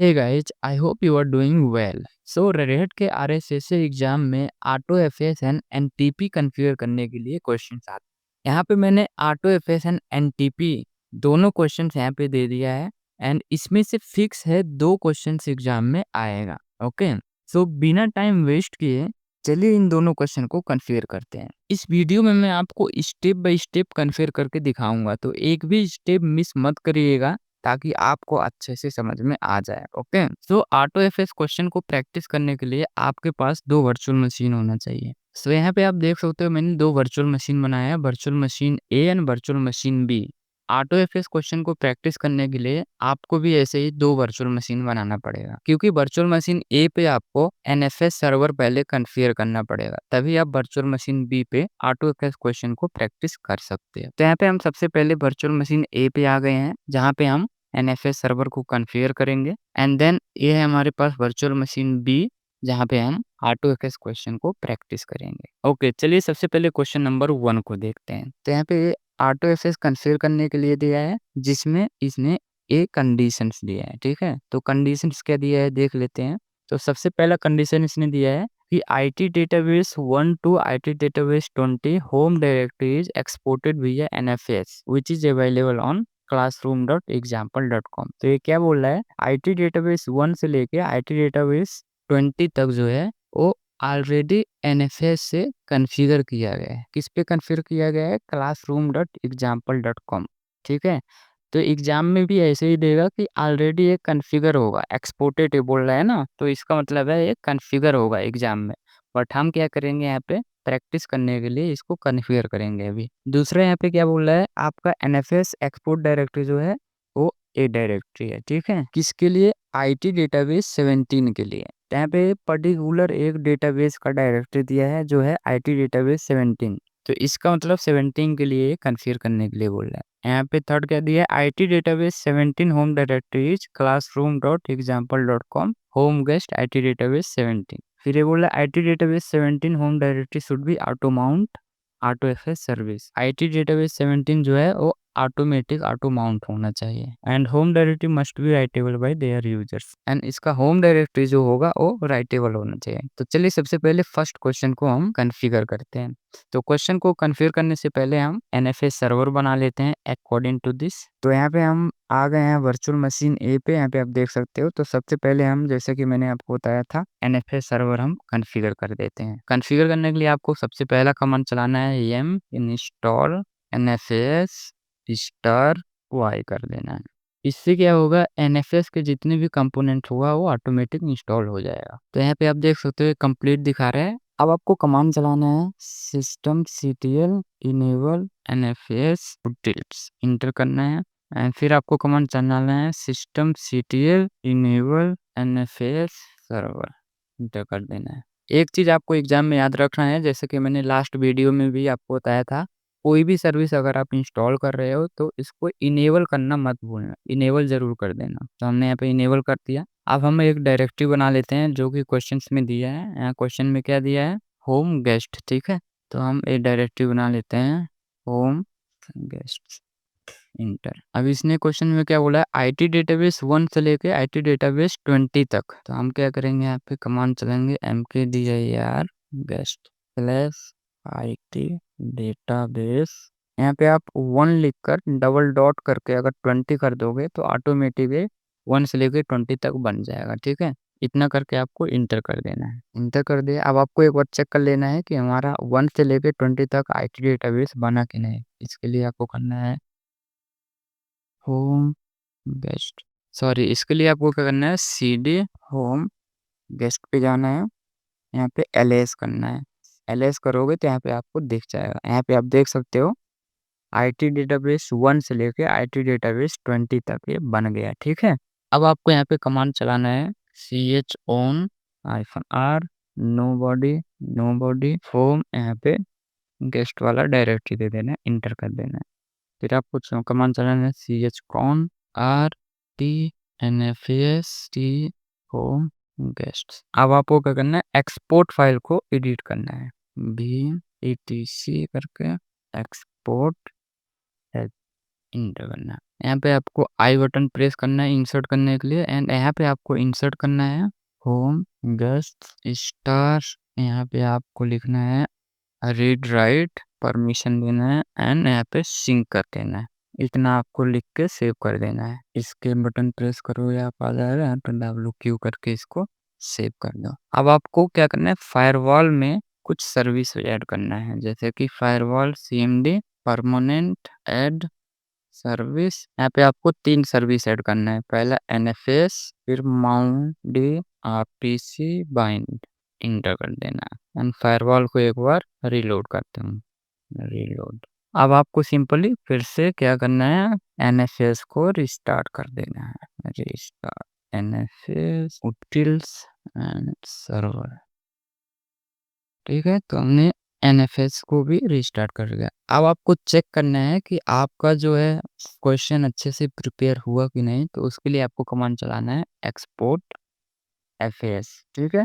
Hey guys, I hope you are doing well. So Red के RSS exam में auto FS and NTP configure करने के लिए questions आते हैं। यहाँ पे मैंने ऑटो एफएस एंड एनटीपी दोनों क्वेश्चंस यहाँ पे दे दिया है एंड इसमें से फिक्स है 2 क्वेश्चंस एग्जाम में आएगा। ओके, सो बिना टाइम वेस्ट किए चलिए इन दोनों क्वेश्चन को कॉन्फ़िगर करते हैं। इस वीडियो में मैं आपको स्टेप बाय स्टेप कॉन्फ़िगर करके दिखाऊंगा, तो एक भी स्टेप मिस मत करिएगा ताकि आपको अच्छे से समझ में आ जाए। ओके, सो ऑटो एफएस क्वेश्चन को प्रैक्टिस करने के लिए आपके पास 2 वर्चुअल मशीन होना चाहिए। सो यहाँ पे आप देख सकते हो मैंने 2 वर्चुअल मशीन बनाया है, virtual machine A and virtual machine B. Auto FS question को प्रैक्टिस करने के लिए आपको भी ऐसे ही 2 वर्चुअल मशीन बनाना पड़ेगा, क्योंकि वर्चुअल मशीन ए पे आपको एनएफएस सर्वर पहले कॉन्फ़िगर करना पड़ेगा, तभी आप वर्चुअल मशीन बी पे ऑटो एफएस क्वेश्चन को प्रैक्टिस कर सकते हैं। तो यहाँ पे हम सबसे पहले वर्चुअल मशीन ए पे आ गए हैं, जहाँ पे हम एनएफएस सर्वर को कॉन्फ़िगर करेंगे एंड देन ये है हमारे पास वर्चुअल मशीन बी, जहाँ पे हम ऑटो एफएस क्वेश्चन को प्रैक्टिस करेंगे। ओके, चलिए सबसे पहले क्वेश्चन नंबर 1 को देखते हैं। तो यहाँ पे ऑटो एफएस कॉन्फ़िगर करने के लिए दिया है, जिसमें इसने ए कंडीशंस दिया है। ठीक है, तो कंडीशंस क्या दिया है देख लेते हैं। तो सबसे पहला कंडीशन इसने दिया है कि IT database 1 to IT database 20 home directory is exported via NFS which is available on classroom.example.com। तो ये क्या बोल रहा है, आईटी डेटाबेस 1 से लेके आईटी डेटाबेस 20 तक जो है वो ऑलरेडी एनएफएस से कॉन्फ़िगर किया गया है। किस पे कॉन्फ़िगर किया गया है, classroom.example.com। ठीक है, तो एग्जाम में भी ऐसे ही देगा कि ऑलरेडी ये कॉन्फ़िगर होगा, एक्सपोर्टेड बोल रहा है ना, तो इसका मतलब है ये कॉन्फ़िगर होगा एग्जाम में। बट हम क्या करेंगे, यहाँ पे प्रैक्टिस करने के लिए इसको कॉन्फ़िगर करेंगे अभी। दूसरा यहाँ पे क्या बोल रहा है, आपका एनएफएस एक्सपोर्ट डायरेक्टरी जो है वो ए डायरेक्टरी है। ठीक है, किसके लिए, आईटी डेटाबेस 17 के लिए। तो यहाँ पे पर्टिकुलर एक डेटाबेस का डायरेक्टरी दिया है जो है आईटी डेटाबेस 17, तो इसका मतलब 17 के लिए कॉन्फ़िगर करने के लिए बोल रहा है। यहाँ पे थर्ड क्या दिया है, IT database 17 home directories classroom.example.com home guest IT database 17। फिर ये बोला IT database 17 home directory should be auto mount auto FS service. IT database 17 जो है वो ऑटोमेटिक ऑटो माउंट होना चाहिए and home directory must be writable bye their users, and इसका home directory जो होगा वो राइटेबल होना चाहिए। तो चलिए सबसे पहले फर्स्ट क्वेश्चन को हम कॉन्फ़िगर करते हैं। तो क्वेश्चन को कॉन्फ़िगर करने से पहले हम एनएफएस सर्वर बना लेते हैं अकॉर्डिंग टू दिस। तो यहाँ पे हम आ गए हैं वर्चुअल मशीन ए पे, यहाँ पे आप देख सकते हो। तो सबसे पहले हम, जैसे कि मैंने आपको बताया था, एनएफएस सर्वर हम कॉन्फ़िगर कर देते हैं। कॉन्फ़िगर करने के लिए आपको सबसे पहला कमांड चलाना है yum install nfs star y कर देना है। इससे क्या होगा, एनएफएस के जितने भी कंपोनेंट होगा वो ऑटोमेटिक इंस्टॉल हो जाएगा। तो यहाँ पे आप देख सकते हो कंप्लीट दिखा रहा है। अब आपको कमांड चलाना है systemctl enable nfs utils, inter करना है एंड फिर आपको कमांड चलाना है systemctl enable nfs server, inter कर देना है। एक चीज़ आपको एग्जाम में याद रखना है, जैसे कि मैंने लास्ट वीडियो में भी आपको बताया था, कोई भी सर्विस अगर आप इंस्टॉल कर रहे हो तो इसको इनेबल करना मत भूलना, इनेबल ज़रूर कर देना। तो हमने यहाँ पे इनेबल कर दिया। अब हम एक डायरेक्टरी बना लेते हैं जो कि क्वेश्चंस में दिया है। यहाँ क्वेश्चन में क्या दिया है, होम गेस्ट। ठीक है, तो हम एक डायरेक्टरी बना लेते हैं होम गेस्ट, इंटर। अब इसने क्वेश्चन में क्या बोला है, आईटी डेटाबेस 1 से लेके आईटी डेटाबेस 20 तक। तो हम क्या करेंगे, यहाँ पे कमांड चलाएंगे mkdir guest plus IT database. यहाँ पे आप 1 लिखकर डबल डॉट करके अगर 20 कर दोगे तो ऑटोमेटिक 1 से लेके 20 तक बन जाएगा। ठीक है, इतना करके आपको इंटर कर देना है। इंटर कर दिया। अब आपको एक बार चेक कर लेना है कि हमारा 1 से लेके 20 तक आईटी डेटाबेस बना कि नहीं। इसके लिए आपको करना है होम गेस्ट, सॉरी, इसके लिए आपको क्या करना है, cd होम गेस्ट पे जाना है, यहाँ पे ls करना है। ls करोगे तो यहाँ पे आपको दिख जाएगा। यहाँ पे आप देख सकते हो आईटी डेटाबेस 1 से लेके आईटी डेटाबेस 20 तक ये बन गया। ठीक है, अब आपको यहाँ पे कमांड चलाना है chown -r nobody होम, यहाँ पे गेस्ट वाला डायरेक्टरी दे देना है, इंटर कर देना है। फिर आपको कमांड चलाना है chown rtnfast होम गेस्ट। अब आपको क्या करना है, एक्सपोर्ट फाइल को एडिट करना है, भी etc करके एक्सपोर्ट इंटर करना है। यहाँ पे आपको आई बटन प्रेस करना है इंसर्ट करने के लिए एंड यहाँ पे आपको इंसर्ट करना है होम गेस्ट स्टार। यहाँ पे आपको लिखना है रीड राइट, परमिशन देना है एंड यहाँ पे सिंक कर देना है। इतना आपको लिख के सेव कर देना है। इसके बटन प्रेस करो या आप आ जाएगा, यहाँ पे WQ करके इसको सेव कर दो। अब आपको क्या करना है, फायरवॉल में कुछ सर्विस ऐड करना है, जैसे कि firewall CMD permanent add service. यहाँ पे आपको 3 सर्विस ऐड करना है। पहला NFS, फिर mount D RPC bind, inter कर देना है एंड फायरवॉल को एक बार रीलोड करते हैं। रीलोड। अब आपको सिंपली फिर से क्या करना है, NFS को रिस्टार्ट कर देना है। Restart NFS utils and server. ठीक है, तो हमने NFS को भी रिस्टार्ट कर दिया। अब आपको चेक करना है कि आपका जो है क्वेश्चन अच्छे से प्रिपेयर हुआ कि नहीं, तो उसके लिए आपको कमांड चलाना है एक्सपोर्ट FAS। ठीक है,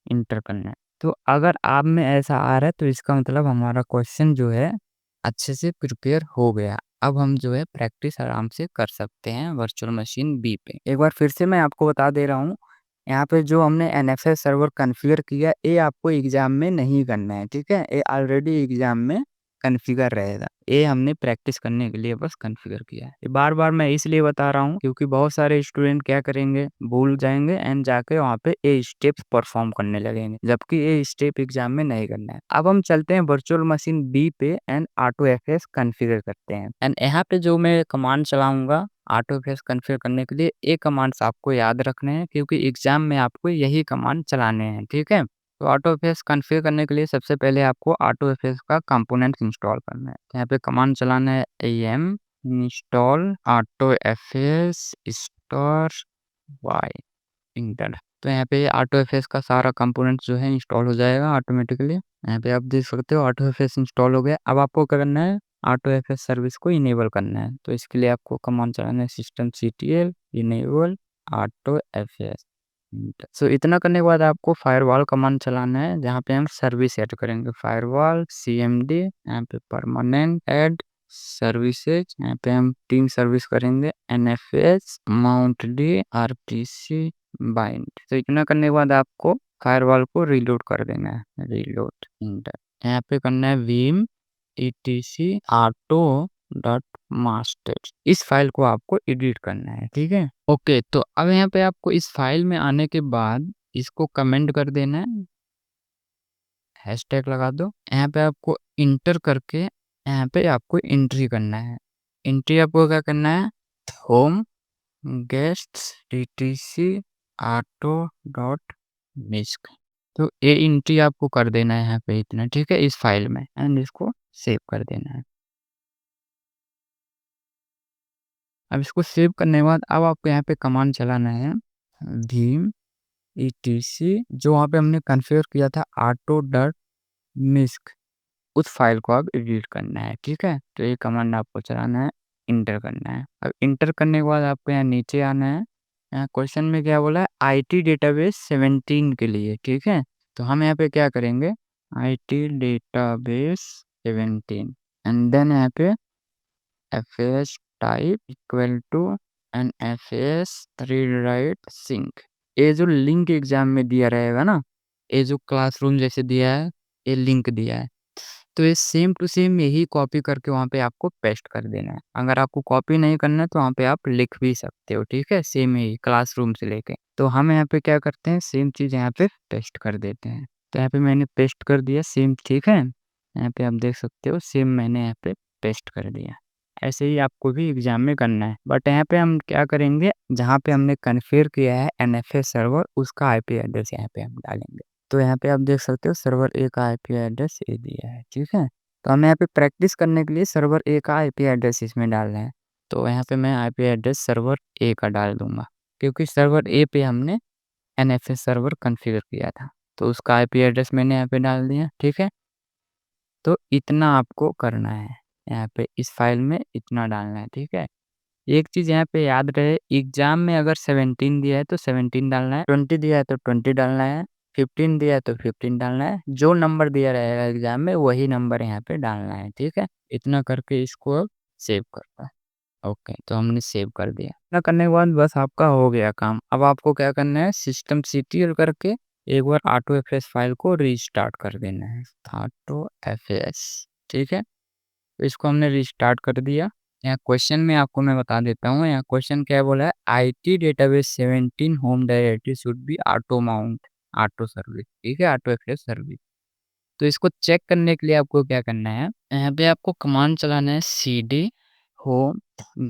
इंटर करना है। तो अगर आप में ऐसा आ रहा है तो इसका मतलब हमारा क्वेश्चन जो है अच्छे से प्रिपेयर हो गया। अब हम जो है प्रैक्टिस आराम से कर सकते हैं वर्चुअल मशीन बी पे। एक बार फिर से मैं आपको बता दे रहा हूँ, यहाँ पे जो हमने NFS सर्वर कॉन्फ़िगर किया, ये आपको एग्जाम में नहीं करना है। ठीक है, ये ऑलरेडी एग्जाम में कॉन्फ़िगर रहेगा। ये हमने प्रैक्टिस करने के लिए बस कॉन्फ़िगर किया है। ये बार-बार मैं इसलिए बता रहा हूँ क्योंकि बहुत सारे स्टूडेंट क्या करेंगे, भूल जाएँगे एंड जाके वहाँ पे ये स्टेप्स परफ़ॉर्म करने लगेंगे, जबकि ये स्टेप एग्जाम में नहीं करना है। अब हम चलते हैं वर्चुअल मशीन बी पे एंड AutoFS कॉन्फ़िगर करते हैं। एंड यहाँ पे जो मैं कमांड चलाऊँगा AutoFS कॉन्फ़िगर करने के लिए, ये कमांड्स आपको याद रखने हैं क्योंकि एग्जाम में आपको यही कमांड चलाने हैं। ठीक है? तो AutoFS कॉन्फ़िगर करने के लिए सबसे पहले आपको AutoFS का कंपोनेंट इंस्टॉल करना है। यहाँ पे कमांड चलाना है am install AutoFS star y, inter. तो यहाँ पे AutoFS का सारा कंपोनेंट जो है इंस्टॉल हो जाएगा ऑटोमेटिकली। यहाँ पे आप देख सकते हो AutoFS इंस्टॉल हो गया। अब आपको क्या करना है, AutoFS सर्विस को इनेबल करना है। तो इसके लिए आपको कमांड चलाना है systemctl enable AutoFS। सो इतना करने के बाद आपको फायरवॉल कमांड चलाना है, जहाँ पे हम सर्विस ऐड करेंगे। फायरवॉल CMD, यहाँ पे परमानेंट ऐड सर्विसेज, यहाँ पे हम 3 सर्विस करेंगे, NFS mount D RPC bind. तो इतना करने के बाद आपको फायरवॉल को रीलोड कर देना है। Reload inter. यहाँ पे करना है vim etc auto.master। इस फाइल को आपको एडिट करना है। ठीक है, ओके। तो अब यहाँ पे आपको इस फाइल में आने के बाद इसको कमेंट कर देना है, हैशटैग लगा दो। यहाँ पे आपको इंटर करके यहाँ पे आपको एंट्री करना है। एंट्री आपको क्या करना है, होम गेस्ट्स etc auto.misc। तो ये एंट्री आपको कर देना है यहाँ पे इतना। ठीक है, इस फाइल में एंड इसको सेव कर देना है। अब इसको सेव करने के बाद अब आपको यहाँ पे कमांड चलाना है vim etc, जो वहाँ पे हमने कॉन्फ़िगर किया था auto.misc, उस फाइल को आप एडिट करना है। ठीक है, तो ये कमांड आपको चलाना है, इंटर करना है। अब इंटर करने के बाद आपको यहाँ नीचे आना है। यहाँ क्वेश्चन में क्या बोला है, IT डेटाबेस 17 के लिए। ठीक है, तो हम यहाँ पे क्या करेंगे, IT डेटाबेस 17 एंड देन यहाँ पे FAS type equal to and FAS read write sync. ये जो लिंक एग्जाम में दिया रहेगा ना, ये जो क्लासरूम जैसे दिया है, ये लिंक दिया है, तो ये सेम टू सेम यही कॉपी करके वहाँ पे आपको पेस्ट कर देना है। अगर आपको कॉपी नहीं करना है तो वहाँ पे आप लिख भी सकते हो। ठीक है, सेम यही क्लासरूम से लेके। तो हम यहाँ पे क्या करते हैं, सेम चीज़ यहाँ पे पेस्ट कर देते हैं। तो यहाँ पे मैंने पेस्ट कर दिया सेम। ठीक है, यहाँ पे आप देख सकते हो सेम मैंने यहाँ पे पेस्ट कर दिया। ऐसे ही आपको भी एग्जाम में करना है, बट यहाँ पे हम क्या करेंगे, जहाँ पे हमने कॉन्फ़िगर किया है NFS सर्वर, उसका IP एड्रेस यहाँ पे हम डालेंगे। तो यहाँ पे आप देख सकते हो सर्वर A का IP एड्रेस ये दिया है। ठीक है, तो हमें यहाँ पे प्रैक्टिस करने के लिए सर्वर A का IP एड्रेस इसमें डालना है। तो यहाँ पे मैं IP एड्रेस सर्वर A का डाल दूंगा, क्योंकि सर्वर A पे हमने NFS सर्वर कॉन्फ़िगर किया था, तो उसका IP एड्रेस मैंने यहाँ पे डाल दिया। ठीक है, तो इतना आपको करना है, यहाँ पे इस फाइल में इतना डालना है। ठीक है, एक चीज़ यहाँ पे याद रहे, एग्जाम में अगर 17 दिया है तो 17 डालना है, 20 दिया है तो 20 डालना है, 15 दिया है तो 15 डालना है। जो नंबर दिया रहेगा एग्जाम में वही नंबर यहाँ पे डालना है। ठीक है, इतना करके इसको अब सेव करता है। ओके, तो हमने सेव कर दिया। इतना करने के बाद बस आपका हो गया काम। अब आपको क्या करना है, सिस्टम सीटीएल करके एक बार ऑटो एफएस फाइल को रीस्टार्ट कर देना है, ऑटो एफएस। ठीक है, तो इसको हमने रीस्टार्ट कर दिया। यहाँ क्वेश्चन में आपको मैं बता देता हूँ, यहाँ क्वेश्चन क्या बोला है, IT database 17 home directory should be auto mount auto service. ठीक है, ऑटो एफएस सर्विस। तो इसको चेक करने के लिए आपको क्या करना है, यहाँ पे आपको कमांड चलाना है cd होम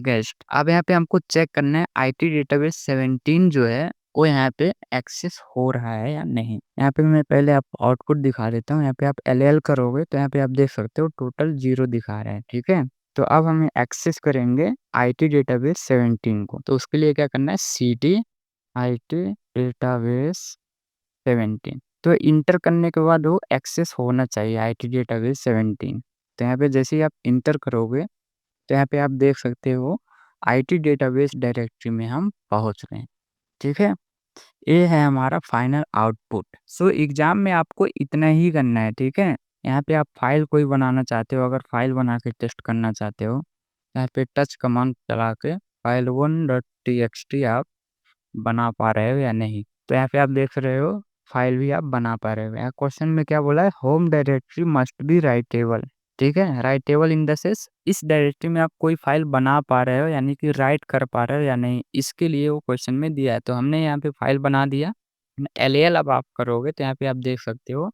गेस्ट। अब यहाँ पे हमको चेक करना है आईटी डेटाबेस 17 जो है वो यहाँ पे एक्सेस हो रहा है या नहीं। यहाँ पे मैं पहले आपको आउटपुट दिखा देता हूँ। यहाँ पे आप एल करोगे तो यहाँ पे आप देख सकते हो टोटल 0 दिखा रहा है। ठीक है, तो अब हमें एक्सेस करेंगे आईटी डेटाबेस 17 को। तो उसके लिए क्या करना है, cd आईटी डेटाबेस 17। तो इंटर करने के बाद वो एक्सेस होना चाहिए आईटी डेटाबेस 17। तो यहाँ पे जैसे ही आप इंटर करोगे तो यहाँ पे आप देख सकते हो आईटी डेटाबेस डायरेक्टरी में हम पहुँच गए। ठीक है, ये है हमारा फाइनल आउटपुट। सो एग्जाम में आपको इतना ही करना है। ठीक है, यहाँ पे आप फाइल कोई बनाना चाहते हो, अगर फाइल बना के टेस्ट करना चाहते हो, यहाँ पे टच कमांड चला के फाइल 1.txt आप बना पा रहे हो या नहीं। तो यहाँ पे आप देख रहे हो फाइल भी आप बना पा रहे हो। यहाँ क्वेश्चन में क्या बोला है, home directory must be writable. ठीक है, राइटेबल इन द सेंस इस डायरेक्टरी में आप कोई फाइल बना पा रहे हो, यानी कि राइट कर पा रहे हो या नहीं, इसके लिए वो क्वेश्चन में दिया है। तो हमने यहाँ पे फाइल बना दिया। एल अब आप करोगे तो यहाँ पे आप देख सकते हो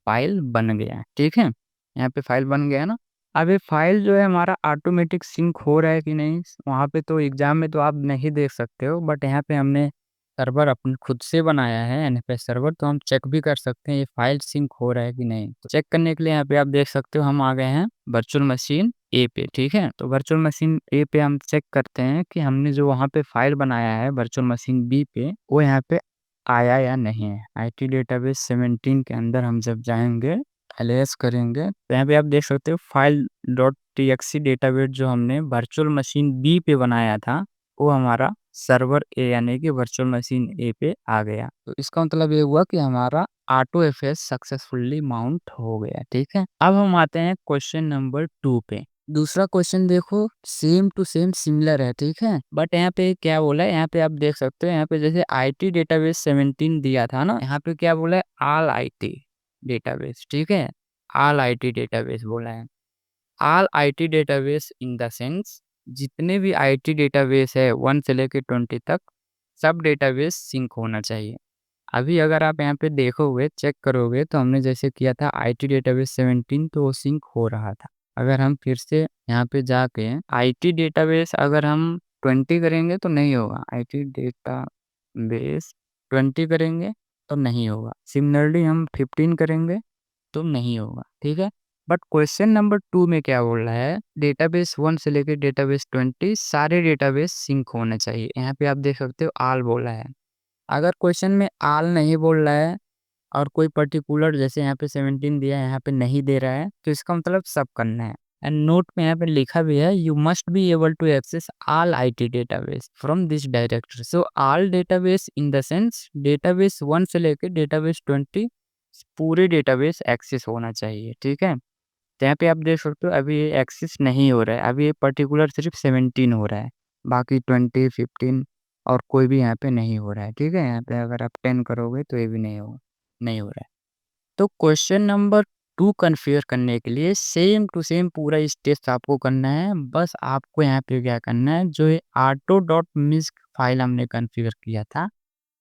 फाइल बन गया है। ठीक है, यहाँ पे फाइल बन गया ना। अब ये फाइल जो है हमारा ऑटोमेटिक सिंक हो रहा है कि नहीं, वहाँ पे तो एग्जाम में तो आप नहीं देख सकते हो, बट यहाँ पे हमने सर्वर अपने खुद से बनाया है एनएफएस सर्वर, तो हम चेक भी कर सकते हैं ये फाइल सिंक हो रहा है कि नहीं। तो चेक करने के लिए यहाँ पे आप देख सकते हो हम आ गए हैं वर्चुअल मशीन ए पे। ठीक है, तो वर्चुअल मशीन ए पे हम चेक करते हैं कि हमने जो वहाँ पे फाइल बनाया है वर्चुअल मशीन बी पे वो यहाँ पे आया या नहीं है। आईटी डेटाबेस 17 के अंदर हम जब जाएंगे एलएस करेंगे तो यहाँ पे आप देख सकते हो फाइल डॉट टीएक्सी डेटाबेस जो हमने वर्चुअल मशीन बी पे बनाया था वो हमारा सर्वर ए यानी कि वर्चुअल मशीन ए पे आ गया। तो इसका मतलब ये हुआ कि हमारा ऑटो एफएस सक्सेसफुली माउंट हो गया। ठीक है, अब हम आते हैं क्वेश्चन नंबर 2 पे। दूसरा क्वेश्चन देखो सेम टू सेम सिमिलर है। ठीक है, बट यहाँ पे क्या बोला है, यहाँ पे आप देख सकते हो, यहाँ पे जैसे आईटी डेटाबेस 17 दिया था ना, यहाँ पे क्या बोला है, ऑल आईटी डेटाबेस। ठीक है, ऑल आईटी डेटाबेस बोला है। All IT database in the sense जितने भी आईटी डेटाबेस है 1 से लेकर 20 तक सब डेटाबेस सिंक होना चाहिए। अभी अगर आप यहाँ पे देखोगे चेक करोगे तो हमने जैसे किया था आईटी डेटाबेस 17 तो वो सिंक हो रहा था। अगर हम फिर से यहाँ पे जाके आईटी डेटाबेस अगर हम 20 करेंगे तो नहीं होगा, आईटी डेटाबेस 20 करेंगे तो नहीं होगा। सिमिलरली हम 15 करेंगे तो नहीं होगा। ठीक है, बट क्वेश्चन नंबर 2 में क्या बोल रहा है, डेटाबेस 1 से लेकर डेटाबेस 20 सारे डेटाबेस सिंक होने चाहिए। यहाँ पे आप देख सकते हो ऑल बोला है। अगर क्वेश्चन में ऑल नहीं बोल रहा है और कोई पर्टिकुलर जैसे यहाँ पे 17 दिया है यहाँ पे नहीं दे रहा है तो इसका मतलब सब करना है। एंड नोट में यहाँ पे लिखा भी है you must be able to access all IT database from this directory. So all database in the sense database 1 से लेकर डेटाबेस 20 पूरे डेटाबेस एक्सेस होना चाहिए। ठीक है, तो यहाँ पे आप देख सकते हो अभी ये एक्सेस नहीं हो रहा है, अभी ये पर्टिकुलर सिर्फ 17 हो रहा है, बाकी 20 15 और कोई भी यहाँ पे नहीं हो रहा है। ठीक है, यहाँ पे अगर आप 10 करोगे तो ये भी नहीं हो रहा है। तो क्वेश्चन नंबर 2 कन्फिगर करने के लिए सेम टू सेम पूरा स्टेप्स आपको करना है। बस आपको यहाँ पे क्या करना है, जो ये ऑटो डॉट मिस्क फाइल हमने कन्फिगर किया था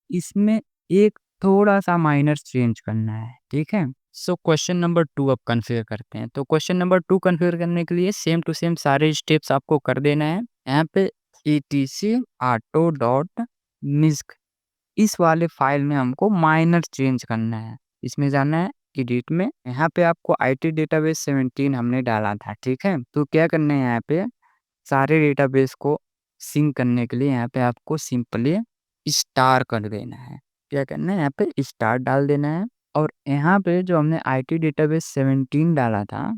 इसमें एक थोड़ा सा माइनर चेंज करना है। ठीक है, सो क्वेश्चन नंबर 2 अब कन्फिगर करते हैं। तो क्वेश्चन नंबर 2 कन्फिगर करने के लिए सेम टू सेम सारे स्टेप्स आपको कर देना है। यहाँ पे etc ऑटो डॉट मिस्क इस वाले फाइल में हमको माइनर चेंज करना है। इसमें जाना है एडिट में, यहाँ पे आपको आईटी डेटाबेस 17 हमने डाला था। ठीक है, तो क्या करना है, यहाँ पे सारे डेटाबेस को सिंक करने के लिए यहाँ पे आपको सिंपली स्टार कर देना है। क्या करना है, यहाँ पे स्टार डाल देना है और यहाँ पे जो हमने आईटी डेटाबेस 17 डाला था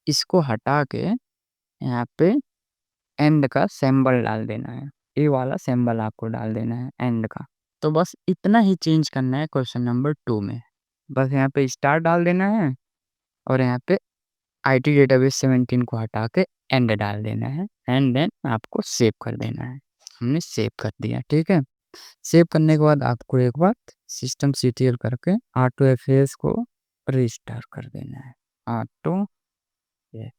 इसको हटा के यहाँ पे एंड का सिंबल डाल देना है। ये वाला सिंबल आपको डाल देना है एंड का। तो बस इतना ही चेंज करना है क्वेश्चन नंबर 2 में। बस यहाँ पे स्टार डाल देना है और यहाँ पे IT डेटाबेस 17 को हटा के एंड डाल देना है एंड देन आपको सेव कर देना है। हमने सेव कर दिया, ठीक है। सेव करने के बाद आपको एक बार systemctl करके AutoFS को रिस्टार्ट कर देना है। ये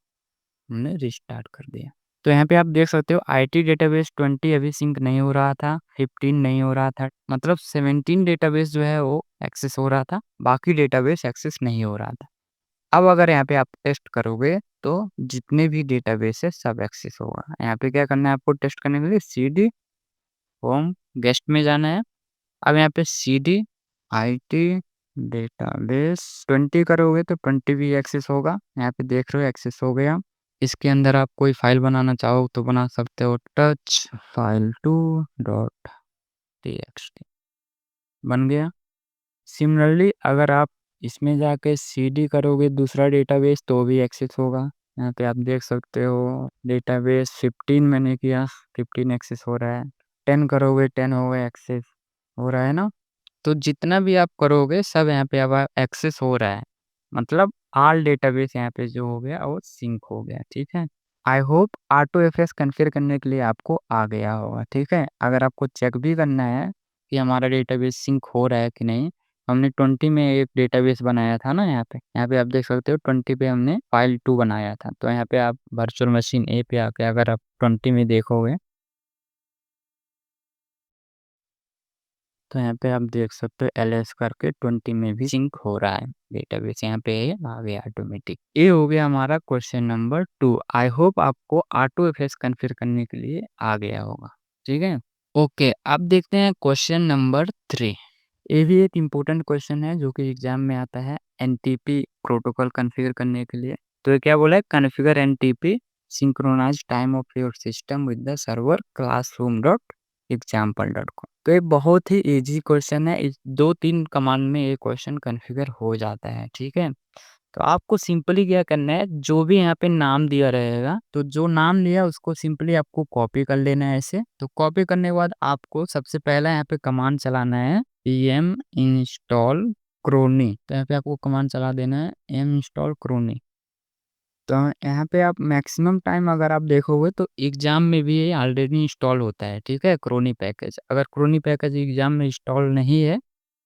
हमने रिस्टार्ट कर दिया। तो यहाँ पे आप देख सकते हो IT डेटाबेस 20 अभी सिंक नहीं हो रहा था, 15 नहीं हो रहा था, मतलब 17 डेटाबेस जो है वो एक्सेस हो रहा था, बाकी डेटाबेस एक्सेस नहीं हो रहा था। अब अगर यहाँ पे आप टेस्ट करोगे तो जितने भी डेटाबेस है सब एक्सेस होगा। यहाँ पे क्या करना है आपको टेस्ट करने के लिए cd होम गेस्ट में जाना है। अब यहाँ पे cd IT डेटाबेस 20 करोगे तो 20 भी एक्सेस होगा। यहाँ पे देख रहे हो एक्सेस हो गया। इसके अंदर आप कोई फाइल बनाना चाहो तो बना सकते हो, टच फाइल 2.txt बन गया। सिमिलरली अगर आप इसमें जाके cd करोगे दूसरा डेटाबेस तो भी एक्सेस होगा। यहाँ पे आप देख सकते हो डेटाबेस 15 मैंने किया, 15 एक्सेस हो रहा है। 10 करोगे 10 हो गया, एक्सेस हो रहा है ना। तो जितना भी आप करोगे सब यहाँ पे अब एक्सेस हो रहा है, मतलब ऑल डेटाबेस यहाँ पे जो हो गया वो सिंक हो गया, ठीक है। आई होप AutoFS कॉन्फ़िगर करने के लिए आपको आ गया होगा, ठीक है। अगर आपको चेक भी करना है कि हमारा डेटाबेस सिंक हो रहा है कि नहीं, हमने 20 में एक डेटाबेस बनाया था ना। यहाँ पे आप देख सकते हो 20 पे हमने फाइल 2 बनाया था। तो यहाँ पे आप वर्चुअल मशीन ए पे आके अगर आप 20 में देखोगे तो यहाँ पे आप देख सकते हो ls करके 20 में भी सिंक हो रहा है डेटाबेस। यहाँ पे ये आ गया ऑटोमेटिक। ये हो गया हमारा क्वेश्चन नंबर 2। आई होप आपको AutoFS कॉन्फ़िगर करने के लिए आ गया होगा, ठीक है। ओके, अब देखते हैं क्वेश्चन नंबर 3। ये भी एक इम्पोर्टेंट क्वेश्चन है जो कि एग्जाम में आता है NTP प्रोटोकॉल कॉन्फ़िगर करने के लिए। तो ये क्या बोला है, configure NTP synchronise time of your system with the server classroom.example.com। तो ये बहुत ही इजी क्वेश्चन है। इस 2-3 कमांड में ये क्वेश्चन कॉन्फ़िगर हो जाता है, ठीक है। तो आपको सिंपली क्या करना है, जो भी यहाँ पे नाम दिया रहेगा तो जो नाम दिया उसको सिंपली आपको कॉपी कर लेना है ऐसे। तो कॉपी करने के बाद आपको सबसे पहला यहाँ पे कमांड चलाना है pm install crony। तो यहाँ पे आपको कमांड चला देना है m install crony। तो यहाँ पे आप मैक्सिमम टाइम अगर आप देखोगे तो एग्जाम में भी ये ऑलरेडी इंस्टॉल होता है, ठीक है, क्रोनी पैकेज। अगर क्रोनी पैकेज एग्जाम में इंस्टॉल नहीं है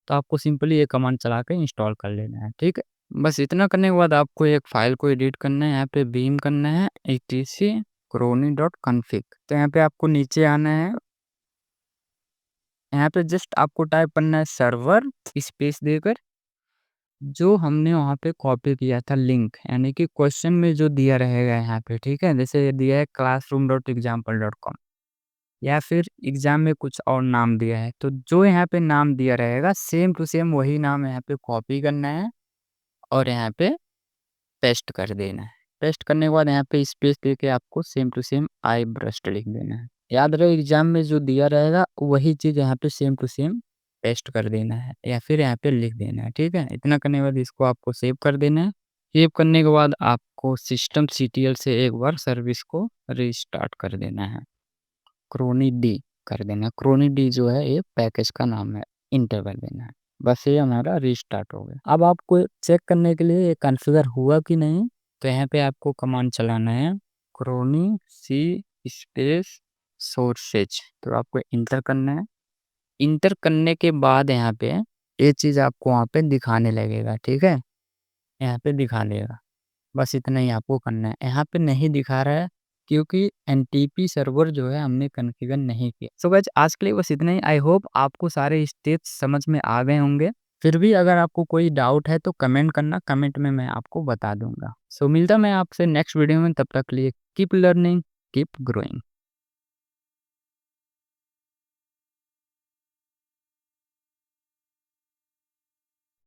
तो आपको सिंपली ये कमांड चला के इंस्टॉल कर लेना है, ठीक है। बस इतना करने के बाद आपको एक फाइल को एडिट करना है। यहाँ पे बीम करना है etc crony.config। तो यहाँ पे आपको नीचे आना है, यहाँ पे जस्ट आपको टाइप करना है सर्वर स्पेस देकर जो हमने वहाँ पे कॉपी किया था लिंक, यानी कि क्वेश्चन में जो दिया रहेगा यहाँ पे, ठीक है। जैसे ये दिया है classroom.example.com या फिर एग्जाम में कुछ और नाम दिया है, तो जो यहाँ पे नाम दिया रहेगा सेम टू सेम वही नाम यहाँ पे कॉपी करना है और यहाँ पे पेस्ट कर देना है। पेस्ट करने के बाद यहाँ पे स्पेस देके आपको same to same iburst लिख देना है। याद रहो एग्जाम में जो दिया रहेगा वही चीज़ यहाँ पे सेम टू सेम पेस्ट कर देना है या फिर यहाँ पे लिख देना है, ठीक है। इतना करने के बाद इसको आपको सेव कर देना है। सेव करने के बाद आपको systemctl से एक बार सर्विस को रिस्टार्ट कर देना है, क्रोनी डी कर देना है। क्रोनी डी जो है ये पैकेज का नाम है, इंटर कर देना है। बस ये हमारा रिस्टार्ट हो गया। अब आपको चेक करने के लिए ये कॉन्फ़िगर हुआ कि नहीं, तो यहाँ पे आपको कमांड चलाना है क्रोनी सी स्पेस सोर्सेज। तो आपको इंटर करना है। इंटर करने के बाद यहाँ पे ये चीज़ आपको वहाँ पे दिखाने लगेगा, ठीक है। यहाँ पे दिखा देगा। बस इतना ही आपको करना है। यहाँ पे नहीं दिखा रहा है क्योंकि NTP सर्वर जो है हमने कॉन्फ़िगर नहीं किया। सो गाइस आज के लिए बस इतना ही। आई होप आपको सारे स्टेप्स समझ में आ गए होंगे। फिर भी अगर आपको कोई डाउट है तो कमेंट करना, कमेंट में मैं आपको बता दूंगा। सो मिलता मैं आपसे नेक्स्ट वीडियो में, तब तक के लिए कीप लर्निंग कीप ग्रोइंग।